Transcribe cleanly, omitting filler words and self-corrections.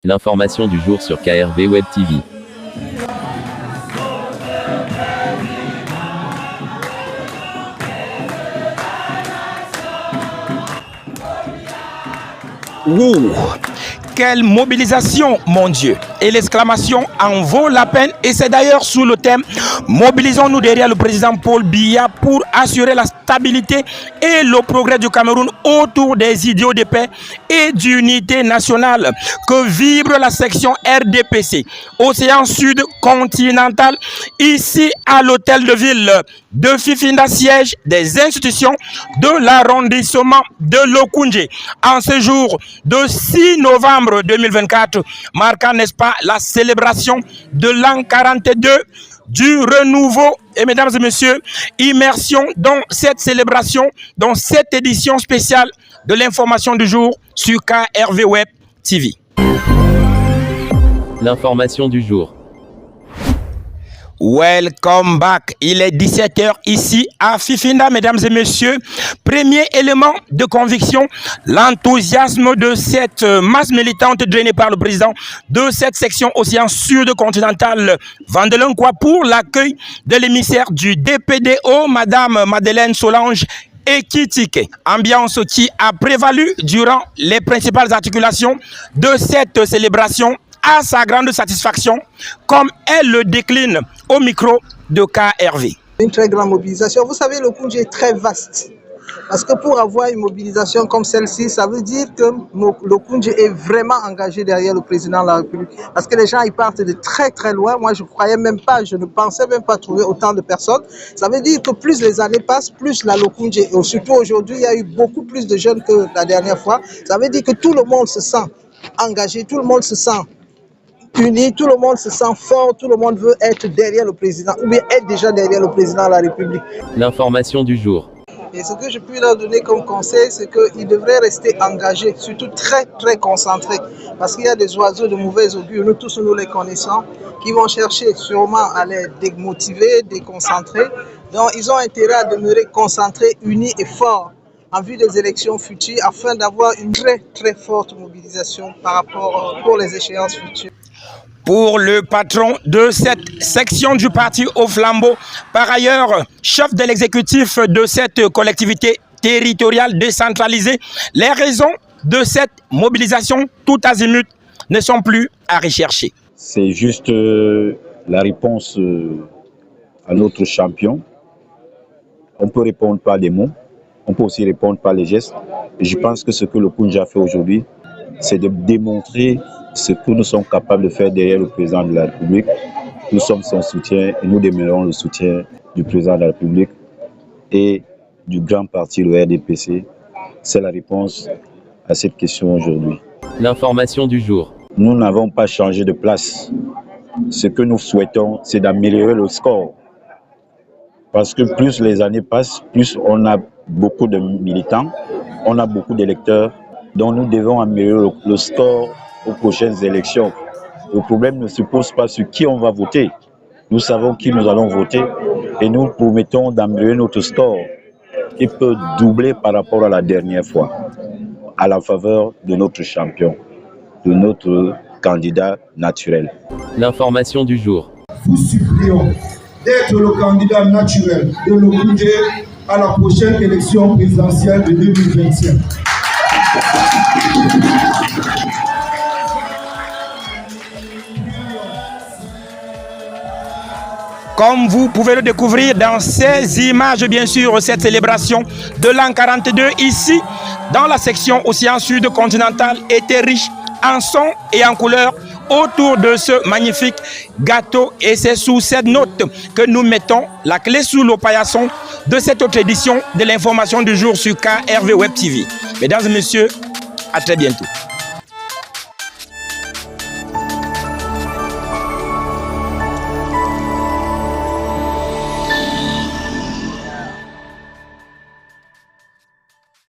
L'information du jour sur KRV Web TV. Ouh, quelle mobilisation, mon Dieu! Et l'exclamation en vaut la peine. Et c'est d'ailleurs sous le thème « Mobilisons-nous derrière le président Paul Biya pour assurer la stabilité et le progrès du Cameroun autour des idéaux de paix et d'unité nationale » que vibre la section RDPC, Océan Sud continental, ici à l'hôtel de ville de Fifinda, siège des institutions de l'arrondissement de Lokoundje. En ce jour de 6 novembre 2024, marquant, n'est-ce pas, la célébration de l'an 42 du renouveau. Et mesdames et messieurs, immersion dans cette célébration, dans cette édition spéciale de l'information du jour sur KRV Web TV. L'information du jour. Welcome back. Il est 17 h ici à Fifinda, mesdames et messieurs. Premier élément de conviction, l'enthousiasme de cette masse militante drainée par le président de cette section Océan Sud continental Vandelenquois pour l'accueil de l'émissaire du DPDO, Madame Madeleine Solange Ekitike. Ambiance qui a prévalu durant les principales articulations de cette célébration, à sa grande satisfaction, comme elle le décline au micro de KRV. Une très grande mobilisation. Vous savez, le Lokoundje est très vaste. Parce que pour avoir une mobilisation comme celle-ci, ça veut dire que le Lokoundje est vraiment engagé derrière le président de la République. Parce que les gens, ils partent de très très loin. Moi, je croyais même pas, je ne pensais même pas trouver autant de personnes. Ça veut dire que plus les années passent, plus la Lokoundje, et surtout aujourd'hui, il y a eu beaucoup plus de jeunes que la dernière fois. Ça veut dire que tout le monde se sent engagé, tout le monde se sent uni, tout le monde se sent fort, tout le monde veut être derrière le président, ou bien être déjà derrière le président de la République. L'information du jour. Et ce que je puis leur donner comme conseil, c'est qu'ils devraient rester engagés, surtout très très concentrés. Parce qu'il y a des oiseaux de mauvais augure, nous tous nous les connaissons, qui vont chercher sûrement à les démotiver, déconcentrer. Donc ils ont intérêt à demeurer concentrés, unis et forts en vue des élections futures, afin d'avoir une très très forte mobilisation par rapport pour les échéances futures. Pour le patron de cette section du parti au flambeau, par ailleurs chef de l'exécutif de cette collectivité territoriale décentralisée, les raisons de cette mobilisation tout azimut ne sont plus à rechercher. C'est juste la réponse à notre champion. On peut répondre par des mots, on peut aussi répondre par les gestes. Et je pense que ce que le Lokoundje a fait aujourd'hui, c'est de démontrer ce que nous sommes capables de faire derrière le président de la République. Nous sommes son soutien et nous demeurons le soutien du président de la République et du grand parti, le RDPC. C'est la réponse à cette question aujourd'hui. L'information du jour. Nous n'avons pas changé de place. Ce que nous souhaitons, c'est d'améliorer le score. Parce que plus les années passent, plus on a beaucoup de militants, on a beaucoup d'électeurs, donc nous devons améliorer le score aux prochaines élections. Le problème ne se pose pas sur qui on va voter. Nous savons qui nous allons voter et nous promettons d'améliorer notre score qui peut doubler par rapport à la dernière fois, à la faveur de notre champion, de notre candidat naturel. L'information du jour. Vous supplions d'être le candidat naturel de Lokoundje à la prochaine élection présidentielle de 2025. Comme vous pouvez le découvrir dans ces images, bien sûr, cette célébration de l'an 42 ici, dans la section Océan Sud continental, était riche en sons et en couleurs autour de ce magnifique gâteau. Et c'est sous cette note que nous mettons la clé sous le paillasson de cette autre édition de l'information du jour sur KRV Web TV. Mesdames et messieurs, à très bientôt.